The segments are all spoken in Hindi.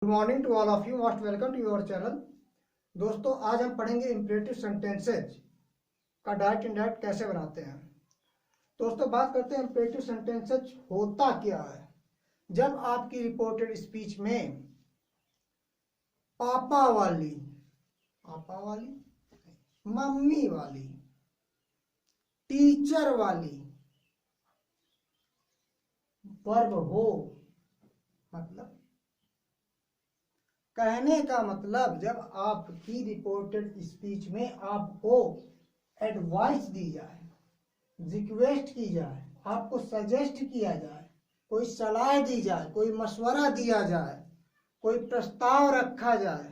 Good morning to all of you, most welcome to your channel. दोस्तों, आज हम पढ़ेंगे इम्परेटिव सेंटेंसेज का डायरेक्ट इनडायरेक्ट कैसे बनाते हैं। दोस्तों, बात करते हैं इम्परेटिव सेंटेंसेज होता क्या है। जब आपकी रिपोर्टेड स्पीच में पापा वाली, मम्मी वाली, टीचर वाली वर्ब हो, मतलब कहने का मतलब जब आपकी रिपोर्टेड स्पीच में आपको एडवाइस दी जाए, रिक्वेस्ट की जाए, आपको सजेस्ट किया जाए, कोई सलाह दी जाए, कोई मशवरा दिया जाए, कोई प्रस्ताव रखा जाए,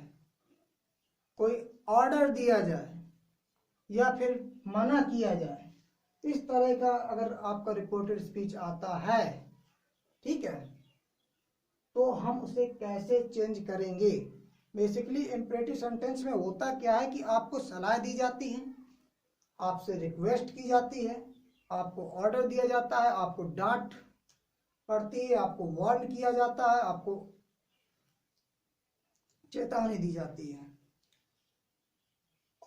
कोई ऑर्डर दिया जाए या फिर मना किया जाए, इस तरह का अगर आपका रिपोर्टेड स्पीच आता है, ठीक है, तो हम उसे कैसे चेंज करेंगे। बेसिकली इम्परेटिव सेंटेंस में होता क्या है कि आपको सलाह दी जाती है, आपसे रिक्वेस्ट की जाती है, आपको ऑर्डर दिया जाता है, आपको डांट पड़ती है, आपको वार्न किया जाता है, आपको चेतावनी दी जाती है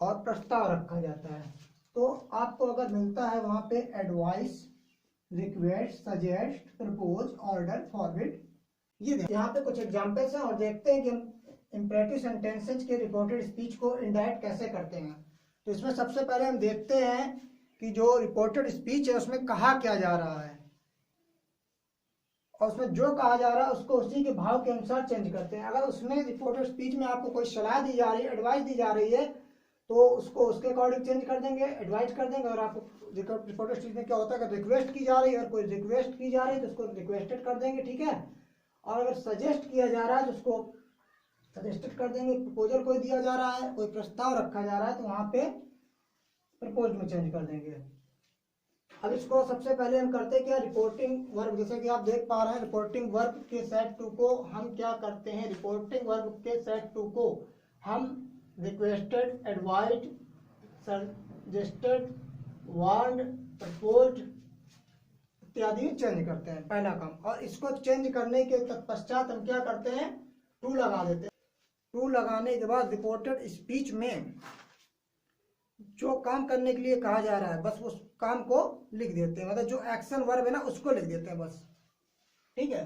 और प्रस्ताव रखा जाता है। तो आपको अगर मिलता है वहां पे advice, request, suggest, propose, order, forward, ये यहाँ पे कुछ एग्जांपल्स हैं और देखते हैं कि हम इम्परेटिव सेंटेंसेज के रिपोर्टेड स्पीच को इनडायरेक्ट कैसे करते हैं। तो इसमें सबसे पहले हम देखते हैं कि जो रिपोर्टेड स्पीच है उसमें कहा क्या जा रहा है और उसमें जो कहा जा रहा है उसको उसी के भाव के अनुसार चेंज करते हैं। अगर उसमें रिपोर्टेड स्पीच में आपको कोई सलाह दी जा रही है, एडवाइस दी जा रही है, तो उसको उसके अकॉर्डिंग चेंज कर देंगे, एडवाइस कर देंगे। और आपको रिपोर्टेड स्पीच में क्या होता है, अगर रिक्वेस्ट की जा रही है और कोई रिक्वेस्ट की जा रही है तो उसको रिक्वेस्टेड कर देंगे, ठीक है। और अगर सजेस्ट किया जा रहा है तो उसको सजेस्टेड कर देंगे। प्रपोजल कोई दिया जा रहा है, कोई प्रस्ताव रखा जा रहा है तो वहां पे प्रपोज में चेंज कर देंगे। अब इसको सबसे पहले हम करते क्या, रिपोर्टिंग वर्ब। जैसे कि आप देख पा रहे हैं, रिपोर्टिंग वर्ब के सेट टू को हम क्या करते हैं, रिपोर्टिंग वर्ब के सेट टू को हम requested, advised, suggested, warned, proposed इत्यादि चेंज करते हैं, पहला काम। और इसको चेंज करने के तत्पश्चात हम क्या करते हैं, टू लगा देते हैं। टू लगाने के बाद रिपोर्टेड स्पीच में जो काम करने के लिए कहा जा रहा है बस उस काम को लिख देते हैं, मतलब जो एक्शन वर्ब है ना उसको लिख देते हैं बस, ठीक है।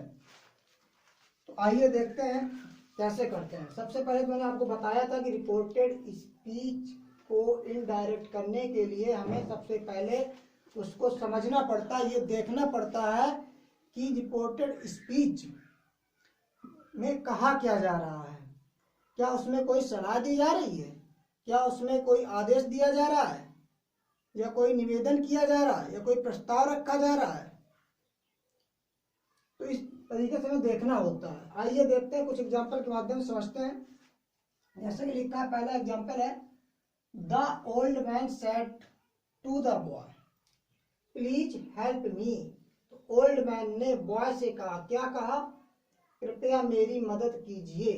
तो आइए देखते हैं कैसे करते हैं। सबसे पहले मैंने आपको बताया था कि रिपोर्टेड स्पीच को इनडायरेक्ट करने के लिए हमें सबसे पहले उसको समझना पड़ता है, ये देखना पड़ता है कि रिपोर्टेड स्पीच में कहा क्या जा रहा है। क्या उसमें कोई सलाह दी जा रही है, क्या उसमें कोई आदेश दिया जा रहा है, या कोई निवेदन किया जा रहा है, या कोई प्रस्ताव रखा जा रहा है। तो इस तरीके से हमें देखना होता है। आइए देखते हैं, कुछ एग्जांपल के माध्यम से समझते हैं। जैसे कि लिखा है, पहला एग्जांपल है, the old man said to the boy please help me. तो ओल्ड मैन ने बॉय से कहा, क्या कहा, कृपया मेरी मदद कीजिए।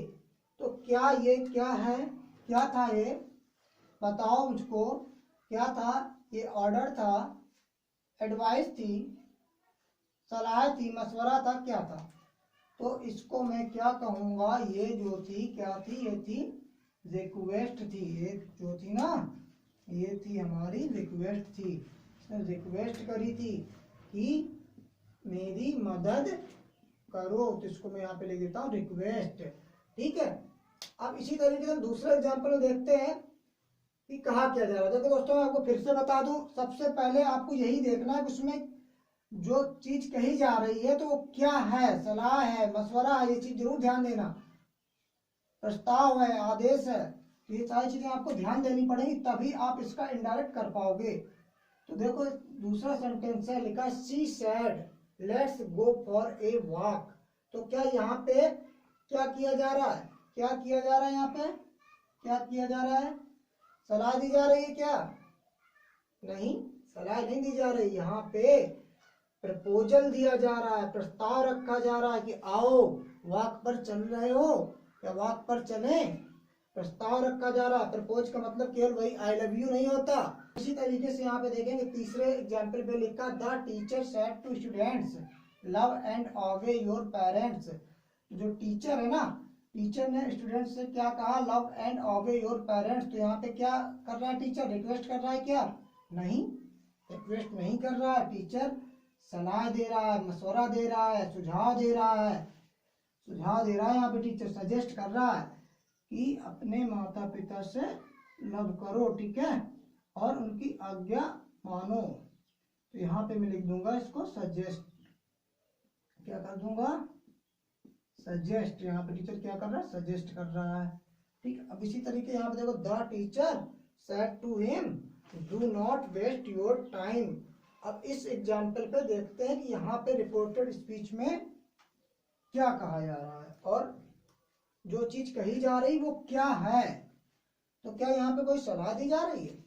तो क्या ये क्या है, क्या था ये, बताओ मुझको, क्या था ये, ऑर्डर था, एडवाइस थी, सलाह थी, मशवरा था, क्या था। तो इसको मैं क्या कहूंगा, ये जो थी क्या थी, ये थी रिक्वेस्ट थी। ये जो थी ना, ये थी हमारी रिक्वेस्ट थी। इसने रिक्वेस्ट करी थी कि मेरी मदद करो, तो इसको मैं यहाँ पे लिख देता हूँ रिक्वेस्ट, ठीक है। अब इसी तरीके से दूसरे एग्जांपल में देखते हैं कि कहा क्या जा रहा है। देखो दोस्तों, मैं आपको फिर से बता दूं, सबसे पहले आपको यही देखना है कि उसमें जो चीज कही जा रही है तो वो क्या है, सलाह है, मशवरा है, ये चीज जरूर ध्यान देना, प्रस्ताव है, आदेश है, ये सारी चीजें आपको ध्यान देनी पड़ेगी, तभी आप इसका इनडायरेक्ट कर पाओगे। तो देखो, दूसरा सेंटेंस है, लिखा she said let's go for a walk. तो क्या यहाँ पे क्या किया जा रहा है, क्या किया जा रहा है, यहाँ पे क्या किया जा रहा है, सलाह दी जा रही है क्या, नहीं, सलाह नहीं दी जा रही, यहाँ पे प्रपोजल दिया जा रहा है, प्रस्ताव रखा जा रहा है कि आओ वॉक पर चल रहे हो या वॉक पर चले, प्रस्ताव रखा जा रहा है। प्रपोज का मतलब केवल वही आई लव यू नहीं होता। इसी तरीके से यहाँ पे देखेंगे, तीसरे एग्जाम्पल पे लिखा, the teacher said to students love and obey your parents. जो टीचर है ना टीचर ने स्टूडेंट से क्या कहा, love and obey your parents. तो यहाँ पे क्या कर रहा है टीचर, रिक्वेस्ट कर रहा है क्या, नहीं, रिक्वेस्ट नहीं कर रहा है। टीचर सलाह दे रहा है, मशवरा दे रहा है, सुझाव दे रहा है, सुझाव दे रहा है। यहाँ पे टीचर सजेस्ट कर रहा है कि अपने माता पिता से लव करो, ठीक है, और उनकी आज्ञा मानो। तो यहाँ पे मैं लिख दूंगा इसको सजेस्ट, क्या कर दूंगा, सजेस्ट। यहाँ पे टीचर क्या कर रहा है, सजेस्ट कर रहा है, ठीक। अब इसी तरीके यहाँ पे देखो, the teacher said to him do not waste your time. अब इस एग्जाम्पल पे देखते हैं कि यहाँ पे रिपोर्टेड स्पीच में क्या कहा जा रहा है और जो चीज कही जा रही वो क्या है। तो क्या यहाँ पे कोई सलाह दी जा रही है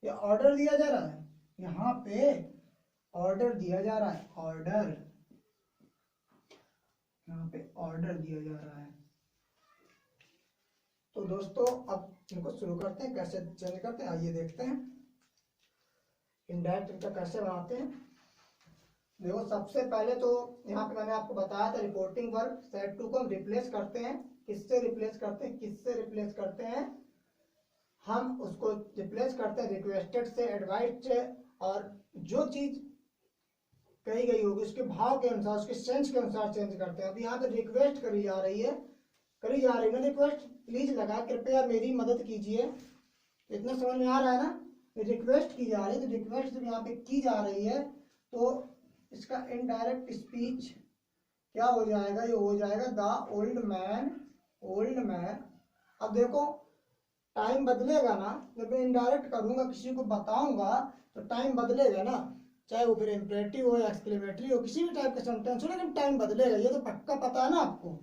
या ऑर्डर दिया जा रहा है, यहाँ पे ऑर्डर दिया जा रहा है, ऑर्डर, यहाँ पे ऑर्डर दिया जा रहा है। तो दोस्तों अब इनको शुरू करते हैं, कैसे चेंज करते हैं आइए देखते हैं। इनडायरेक्ट इनका कैसे बनाते हैं। देखो सबसे पहले तो यहाँ पे मैंने आपको बताया था रिपोर्टिंग वर्ब सेड टू को हम रिप्लेस करते हैं, किससे रिप्लेस करते हैं, किससे रिप्लेस करते हैं, हम उसको रिप्लेस करते हैं रिक्वेस्टेड से, एडवाइस्ड से, और जो चीज कही गई होगी उसके भाव के अनुसार, उसके सेंस के अनुसार चेंज करते हैं। अब यहाँ पे रिक्वेस्ट करी जा रही है, करी जा रही है ना रिक्वेस्ट, प्लीज लगा कृपया मेरी मदद कीजिए, इतना समझ में आ रहा है ना, रिक्वेस्ट की जा रही है। तो रिक्वेस्ट जब यहाँ पे की जा रही है तो इसका इनडायरेक्ट स्पीच क्या हो जाएगा, ये हो जाएगा the old man, old man. अब देखो टाइम बदलेगा ना, जब मैं इनडायरेक्ट करूंगा, किसी को बताऊंगा तो टाइम बदलेगा ना, चाहे वो फिर इम्परेटिव हो या एक्सक्लेमेटरी हो, किसी भी टाइप का सेंटेंस हो, लेकिन टाइम बदलेगा, ये तो पक्का पता है ना आपको,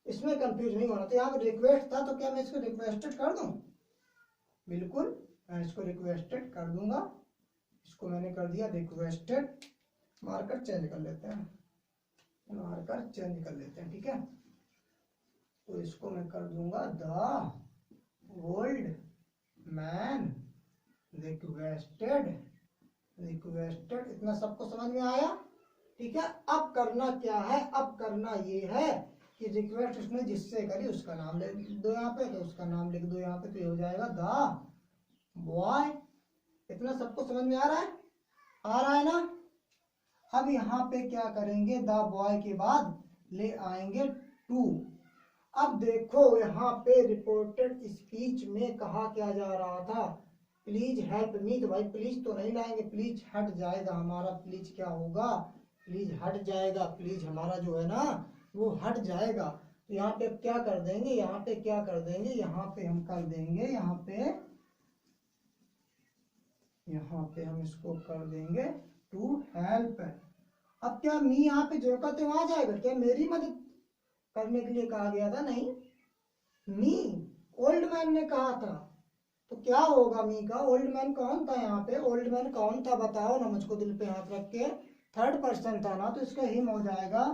इसमें कंफ्यूज नहीं होना। तो यहाँ पे रिक्वेस्ट था तो क्या मैं इसको रिक्वेस्टेड कर दूं, बिल्कुल मैं इसको रिक्वेस्टेड कर दूंगा, इसको मैंने कर दिया रिक्वेस्टेड, मार्कर चेंज कर लेते हैं, मार्कर चेंज कर लेते हैं, ठीक है। तो इसको मैं कर दूंगा the old man requested, requested. इतना सबको समझ में आया, ठीक है। अब करना क्या है, अब करना ये है कि रिक्वेस्ट उसने जिससे करी उसका नाम लिख दो यहाँ पे, तो उसका नाम लिख दो यहाँ पे, तो ये हो जाएगा द बॉय। इतना सबको समझ में आ रहा है, आ रहा है ना। अब यहाँ पे क्या करेंगे, द बॉय के बाद ले आएंगे टू। अब देखो यहाँ पे रिपोर्टेड स्पीच में कहा क्या जा रहा था, प्लीज हेल्प मी। तो भाई प्लीज तो नहीं लाएंगे, प्लीज हट जाएगा हमारा, प्लीज क्या होगा, प्लीज हट जाएगा, प्लीज हमारा जो है ना वो हट जाएगा। तो यहाँ पे क्या कर देंगे, यहाँ पे क्या कर देंगे, यहाँ पे हम कर देंगे, यहाँ पे हम इसको कर देंगे टू हेल्प। अब क्या मी यहाँ पे जो कहते वहां जाएगा, क्या मेरी मदद करने के लिए कहा गया था, नहीं, मी ओल्ड मैन ने कहा था, तो क्या होगा मी का, ओल्ड मैन कौन था यहाँ पे, ओल्ड मैन कौन था बताओ ना मुझको, दिल पे हाथ रख के, थर्ड पर्सन था ना, तो इसका हिम हो जाएगा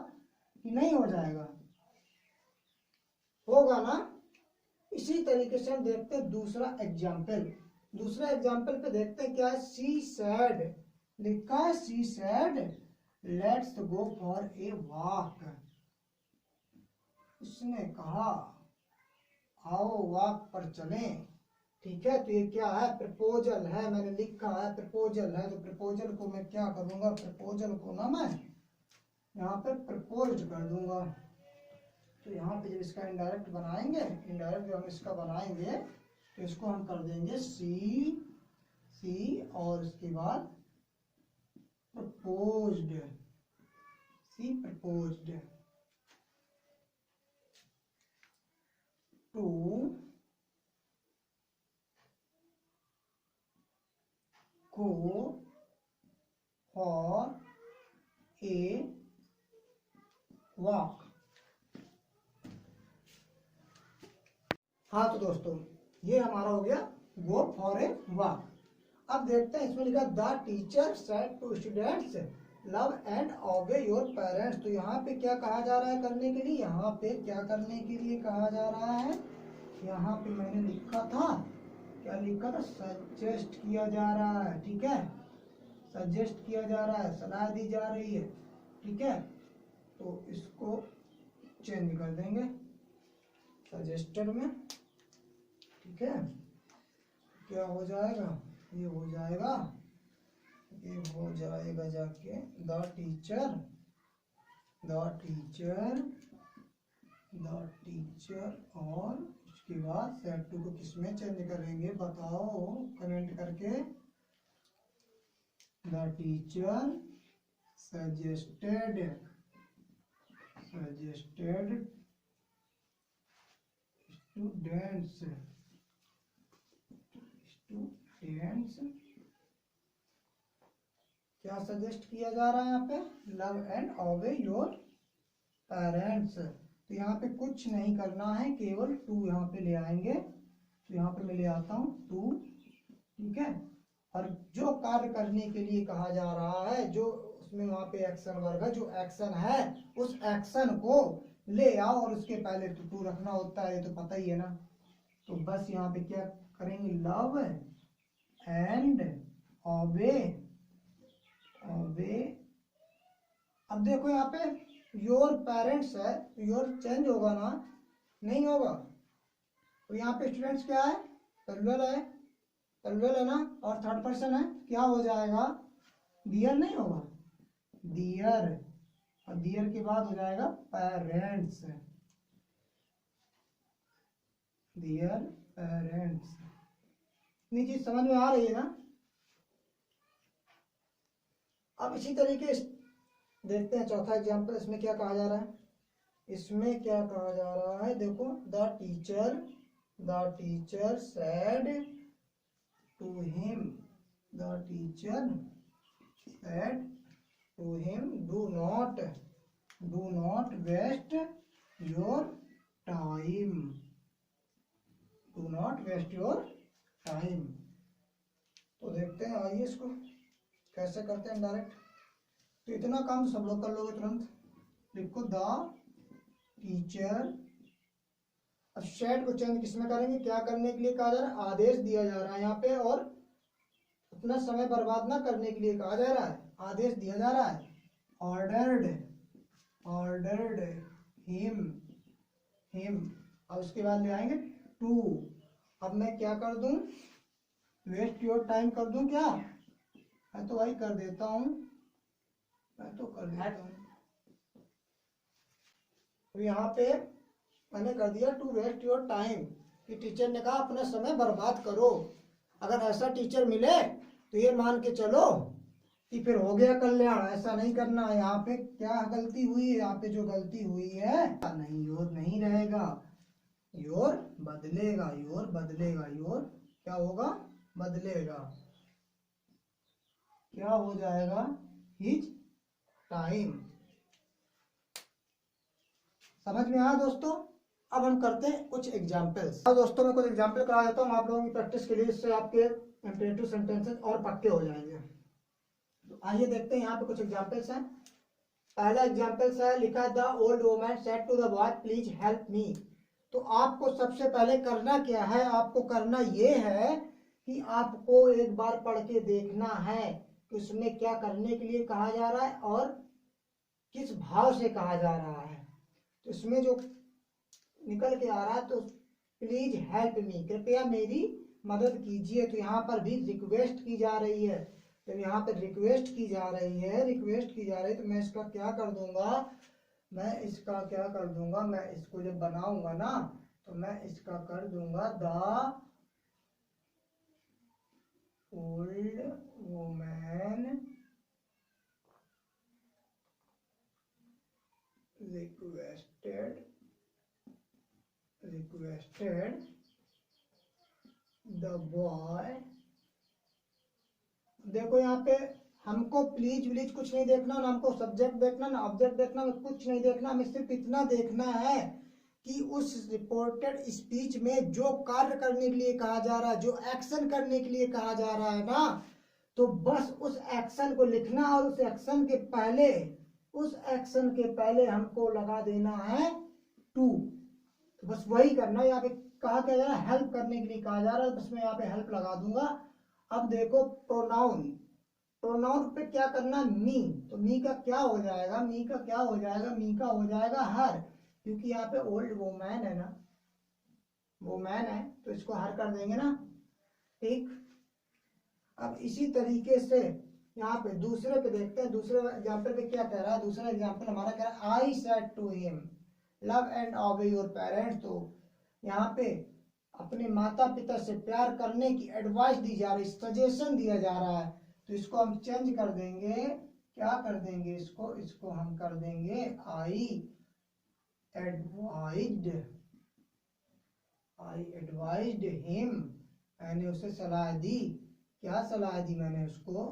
कि नहीं हो जाएगा, होगा ना। इसी तरीके से हम देखते हैं दूसरा एग्जाम्पल, दूसरा एग्जाम्पल पे देखते हैं क्या है, सी सैड लिखा है, she said let's go for a walk. उसने कहा आओ वॉक पर चलें, ठीक है। तो ये क्या है, प्रपोजल है, मैंने लिखा है प्रपोजल है, तो प्रपोजल को मैं क्या करूंगा, प्रपोजल को ना मैं यहाँ पे प्रपोज कर दूंगा। तो यहाँ पे जब इसका इनडायरेक्ट बनाएंगे, इनडायरेक्ट जब हम इसका बनाएंगे तो इसको हम कर देंगे सी, सी और उसके बाद proposed, she proposed to go for a walk। हाँ तो दोस्तों ये हमारा हो गया गो फॉर ए वॉक। अब देखते हैं इसमें लिखा the teacher said to students love and obey your parents. तो यहाँ पे क्या कहा जा रहा है करने के लिए, यहाँ पे क्या करने के लिए कहा जा रहा है, यहाँ पे मैंने लिखा था, क्या लिखा था, सजेस्ट किया जा रहा है, ठीक है, सजेस्ट किया जा रहा है, सलाह दी जा रही है, ठीक है। तो इसको चेंज कर देंगे सजेस्टेड में। ठीक है, क्या हो जाएगा, ये हो जाएगा, ये हो जाएगा जाके the teacher, the teacher, the teacher. और उसके बाद सेट टू को किस में चेंज करेंगे बताओ कमेंट करके। The teacher suggested, suggested students, students क्या सजेस्ट किया जा रहा है यहाँ पे, love and obey your parents. तो यहाँ पे कुछ नहीं करना है, केवल टू यहाँ पे ले आएंगे। तो यहाँ पे मैं ले आता हूँ टू। ठीक है, और जो कार्य करने के लिए कहा जा रहा है, जो उसमें वहां पे एक्शन वर्ग है, जो एक्शन है उस एक्शन को ले आओ और उसके पहले तो टू रखना होता है, ये तो पता ही है ना। तो बस यहाँ पे क्या करेंगे, लव एंड ओबे, ओबे। अब देखो यहाँ पे योर पेरेंट्स है, योर चेंज होगा ना, नहीं होगा। तो यहाँ पे स्टूडेंट्स क्या है, प्लूरल है, प्लूरल है ना, और थर्ड पर्सन है, क्या हो जाएगा, डियर नहीं होगा, डियर। और डियर के बाद हो जाएगा पेरेंट्स, डियर पेरेंट्स। इतनी चीज समझ में आ रही है ना। अब इसी तरीके देखते हैं चौथा एग्जाम्पल, इसमें क्या कहा जा रहा है, इसमें क्या कहा जा रहा है, देखो the teacher said to him, the teacher said to him do not waste your time, do not waste your time. तो देखते हैं, आइए इसको कैसे करते हैं डायरेक्ट। तो इतना काम सब लोग कर लोगे तुरंत। लिखो द टीचर, अब शेड को चेंज किसमें करेंगे, क्या करने के लिए कहा जा रहा है, आदेश दिया जा रहा है यहाँ पे, और उतना समय बर्बाद ना करने के लिए कहा जा रहा है, आदेश दिया जा रहा है। Ordered him. अब उसके बाद ले आएंगे टू। अब मैं क्या कर दूं, वेस्ट योर टाइम कर दूं क्या, मैं तो वही कर देता हूं, मैं तो कर देता हूं। तो यहाँ पे मैंने कर दिया टू वेस्ट योर टाइम, कि टीचर ने कहा अपना समय बर्बाद करो। अगर ऐसा टीचर मिले तो ये मान के चलो कि फिर हो गया कल्याण, ऐसा नहीं करना। यहाँ पे क्या गलती हुई है, यहाँ पे जो गलती हुई है, नहीं योर नहीं रहेगा, योर बदलेगा, योर बदलेगा, योर क्या होगा, बदलेगा, क्या हो जाएगा, हिज टाइम। समझ में आया दोस्तों। अब हम करते हैं कुछ एग्जाम्पल्स। अब दोस्तों मैं कुछ एग्जाम्पल करा देता हूँ आप लोगों की प्रैक्टिस के लिए, इससे आपके इंपेरेटिव सेंटेंसेस और पक्के हो जाएंगे। तो आइए देखते हैं यहाँ पे कुछ एग्जाम्पल्स हैं। पहला एग्जाम्पल्स है, लिखा the old woman said to the boy please help me. तो आपको सबसे पहले करना क्या है, आपको करना ये है कि आपको एक बार पढ़ के देखना है कि उसमें क्या करने के लिए कहा जा रहा है और किस भाव से कहा जा रहा है। तो इसमें जो निकल के आ रहा है, तो प्लीज हेल्प मी, कृपया मेरी मदद कीजिए। तो यहाँ पर भी रिक्वेस्ट की जा रही है, तो यहाँ पर रिक्वेस्ट की जा रही है, रिक्वेस्ट की जा रही है। तो मैं इसका क्या कर दूंगा, मैं इसका क्या कर दूंगा, मैं इसको जब बनाऊंगा ना तो मैं इसका कर दूंगा the old woman requested the boy। देखो यहाँ पे हमको प्लीज विलीज कुछ नहीं देखना, ना हमको सब्जेक्ट देखना, ना ऑब्जेक्ट देखना, कुछ नहीं देखना। हमें सिर्फ इतना देखना है कि उस रिपोर्टेड स्पीच में जो कार्य करने के लिए कहा जा रहा है, जो एक्शन करने के लिए कहा जा रहा है ना, तो बस उस एक्शन को लिखना और उस एक्शन के पहले हमको लगा देना है टू। तो बस वही करना है। यहाँ पे कहा क्या जा रहा है, हेल्प करने के लिए कहा जा रहा है, बस मैं यहाँ पे हेल्प लगा दूंगा। अब देखो प्रोनाउन, प्रोनाउन पे क्या करना, मी। तो मी का क्या हो जाएगा, मी का क्या हो जाएगा, मी का हो जाएगा हर, क्योंकि यहाँ पे ओल्ड वोमैन है ना, वोमैन है, तो इसको हर कर देंगे ना, ठीक। अब इसी तरीके से यहाँ पे दूसरे पे देखते हैं, दूसरे एग्जाम्पल पे क्या कह रहा है। दूसरा एग्जाम्पल हमारा कह रहा है I said to him love and obey your parents. तो यहाँ पे अपने माता पिता से प्यार करने की एडवाइस दी जा रही, सजेशन दिया जा रहा है। तो इसको हम चेंज कर देंगे, क्या कर देंगे, इसको हम कर देंगे आई एडवाइज्ड हिम, मैंने उसे सलाह दी। क्या सलाह दी मैंने उसको,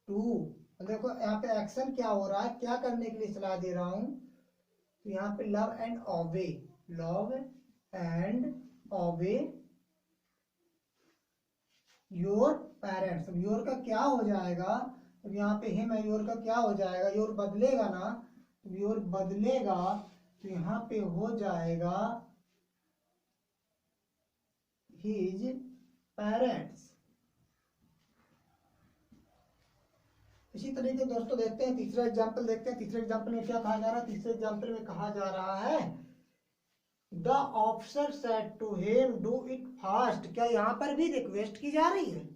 टू। देखो यहाँ पे एक्शन क्या हो रहा है, क्या करने के लिए सलाह दे रहा हूं। तो यहाँ पे लव एंड ओबे, love and obey your parents. अब योर का क्या हो जाएगा, अब यहाँ पे हिम है, योर का क्या हो जाएगा, योर बदलेगा ना, तो योर बदलेगा तो यहाँ पे हो जाएगा हिज पेरेंट्स। इसी तरीके दोस्तों देखते हैं तीसरा एग्जाम्पल, देखते हैं तीसरे एग्जाम्पल में क्या कहा जा रहा है। तीसरे एग्जाम्पल में कहा जा रहा है the officer said to him do it fast. क्या यहाँ पर भी रिक्वेस्ट की जा रही है,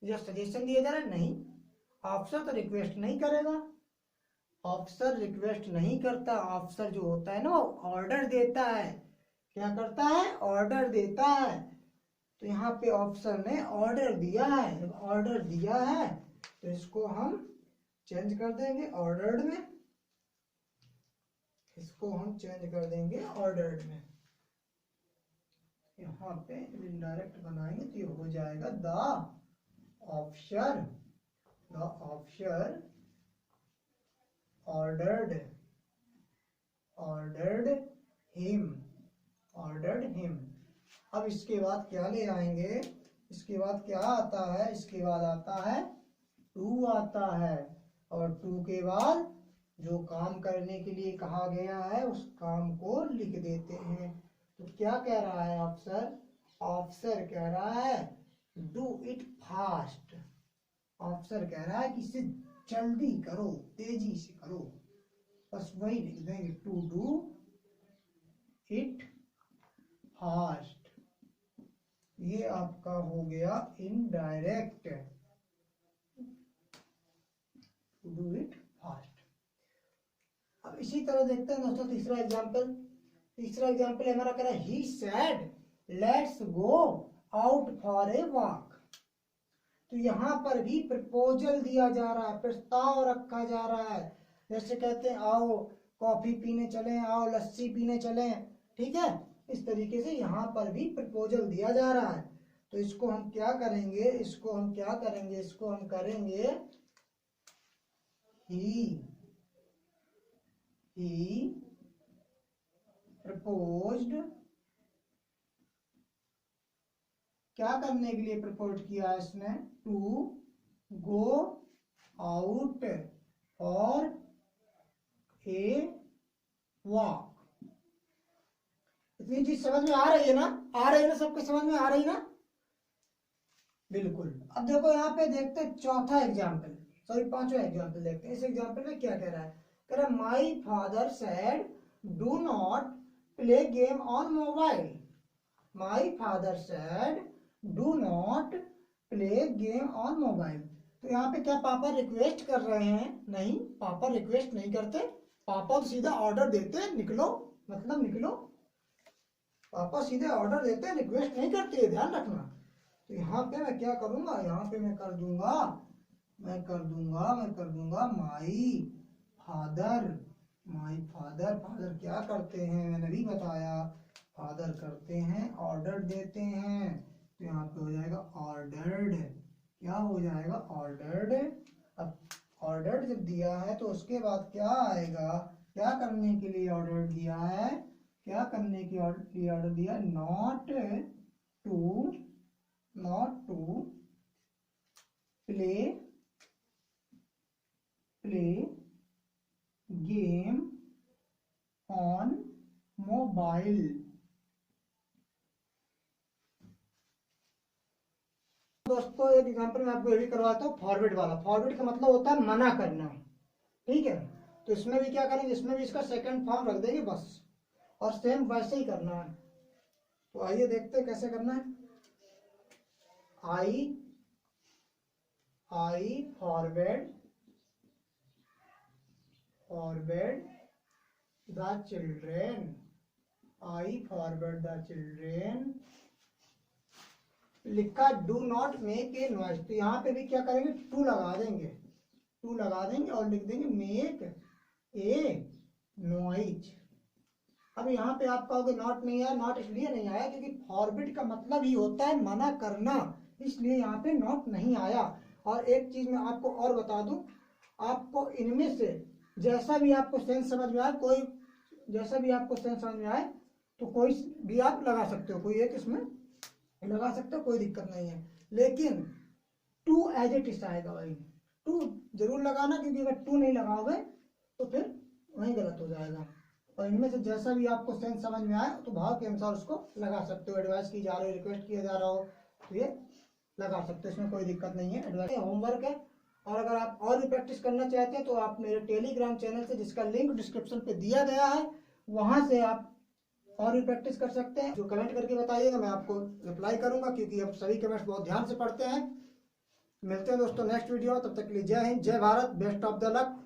जो सजेशन दिया जा रहा है? नहीं, ऑफिसर तो रिक्वेस्ट नहीं करेगा, ऑफिसर रिक्वेस्ट नहीं करता। ऑफिसर जो होता है ना, ऑर्डर देता है। क्या करता है, ऑर्डर देता है। तो यहाँ पे ऑफिसर ने ऑर्डर दिया है, जब ऑर्डर दिया है तो इसको हम चेंज कर देंगे ऑर्डर्ड में, इसको हम चेंज कर देंगे ऑर्डर्ड में। यहाँ पे इनडायरेक्ट बनाएंगे तो ये हो जाएगा द ऑफिसर ऑर्डर्ड हिम। अब इसके बाद क्या ले आएंगे, इसके बाद क्या आता है, इसके बाद आता है टू आता है, और टू के बाद जो काम करने के लिए कहा गया है उस काम को लिख देते हैं। तो क्या कह रहा है ऑफिसर, ऑफिसर कह रहा है डू इट फास्ट। ऑफिसर कह रहा है कि इसे जल्दी करो, तेजी से करो, बस वही लिख देंगे, टू डू इट फास्ट। ये आपका हो गया indirect, to do it fast. अब इसी तरह देखते हैं दोस्तों तीसरा एग्जांपल। तीसरा एग्जांपल हमारा कह रहा है he said let's go out for a walk. तो यहाँ पर भी प्रपोजल दिया जा रहा है, प्रस्ताव रखा जा रहा है। जैसे कहते हैं आओ कॉफी पीने चलें, आओ लस्सी पीने चलें, ठीक है। इस तरीके से यहाँ पर भी प्रपोजल दिया जा रहा है। तो इसको हम क्या करेंगे, इसको हम करेंगे he proposed। क्या करने के लिए प्रपोज किया है इसने, to go out for a walk. इतनी चीज समझ में आ रही है ना, सबको समझ में आ रही ना, बिल्कुल। अब देखो यहाँ पे देखते हैं चौथा एग्जाम्पल, सॉरी पांचवा एग्जाम्पल देखते हैं। इस एग्जाम्पल में क्या कह रहा है, कह रहा है my father said do not play game on mobile. My father said do not play game on mobile. तो यहाँ पे क्या पापा रिक्वेस्ट कर रहे हैं? नहीं, पापा रिक्वेस्ट नहीं करते, पापा तो सीधा ऑर्डर देते निकलो, मतलब निकलो। पापा सीधे ऑर्डर देते, रिक्वेस्ट नहीं करते, ध्यान रखना। तो यहाँ पे मैं क्या करूंगा, यहाँ पे मैं कर दूंगा माई फादर। फादर क्या करते हैं, मैंने भी बताया, फादर करते हैं ऑर्डर देते हैं। तो यहाँ पे हो जाएगा ऑर्डर्ड। क्या हो जाएगा, ऑर्डर्ड। अब ऑर्डर्ड जब दिया है तो उसके बाद क्या आएगा, क्या करने के लिए ऑर्डर दिया है, क्या करने के लिए ऑर्डर दिया, not to play game on mobile. दोस्तों एक एग्जांपल मैं आपको ये भी करवाता हूँ, फॉरवर्ड वाला। फॉरवर्ड का मतलब होता है मना करना, ठीक है। तो इसमें भी क्या करेंगे, इसमें भी इसका सेकंड फॉर्म रख देंगे बस, और सेम वैसे ही करना है। तो आइए देखते हैं कैसे करना है। I forward the children, I forward the children, लिखा do not make a noise, तो यहाँ पे भी क्या करेंगे, टू लगा देंगे और लिख देंगे मेक ए नॉइज। अब यहाँ पे आप कहोगे नॉट नहीं आया, नॉट इसलिए नहीं आया क्योंकि फॉरबिड का मतलब ही होता है मना करना, इसलिए यहाँ पे नॉट नहीं आया। और एक चीज मैं आपको और बता दूं, आपको इनमें से जैसा भी आपको सेंस समझ में आए, तो कोई भी आप लगा सकते हो, कोई एक इसमें लगा सकते हो, कोई दिक्कत नहीं है। लेकिन टू एज इट इज आएगा भाई, टू जरूर लगाना, क्योंकि अगर टू नहीं लगाओगे तो फिर वहीं गलत हो जाएगा। और इनमें से जैसा भी आपको सेंस समझ में आए तो भाव के अनुसार उसको लगा सकते हो। एडवाइस की जा रही हो, रिक्वेस्ट किया जा रहा हो तो ये लगा सकते हो, इसमें कोई दिक्कत नहीं है। एडवाइस होमवर्क है, और अगर आप और भी प्रैक्टिस करना चाहते हैं तो आप मेरे टेलीग्राम चैनल से, जिसका लिंक डिस्क्रिप्शन पे दिया गया है, वहां से आप और भी प्रैक्टिस कर सकते हैं। जो कमेंट करके बताइएगा, मैं आपको रिप्लाई करूंगा, क्योंकि हम सभी कमेंट्स बहुत ध्यान से पढ़ते हैं। मिलते हैं दोस्तों नेक्स्ट वीडियो, तब तक के लिए जय हिंद, जय Bharat, best of the luck.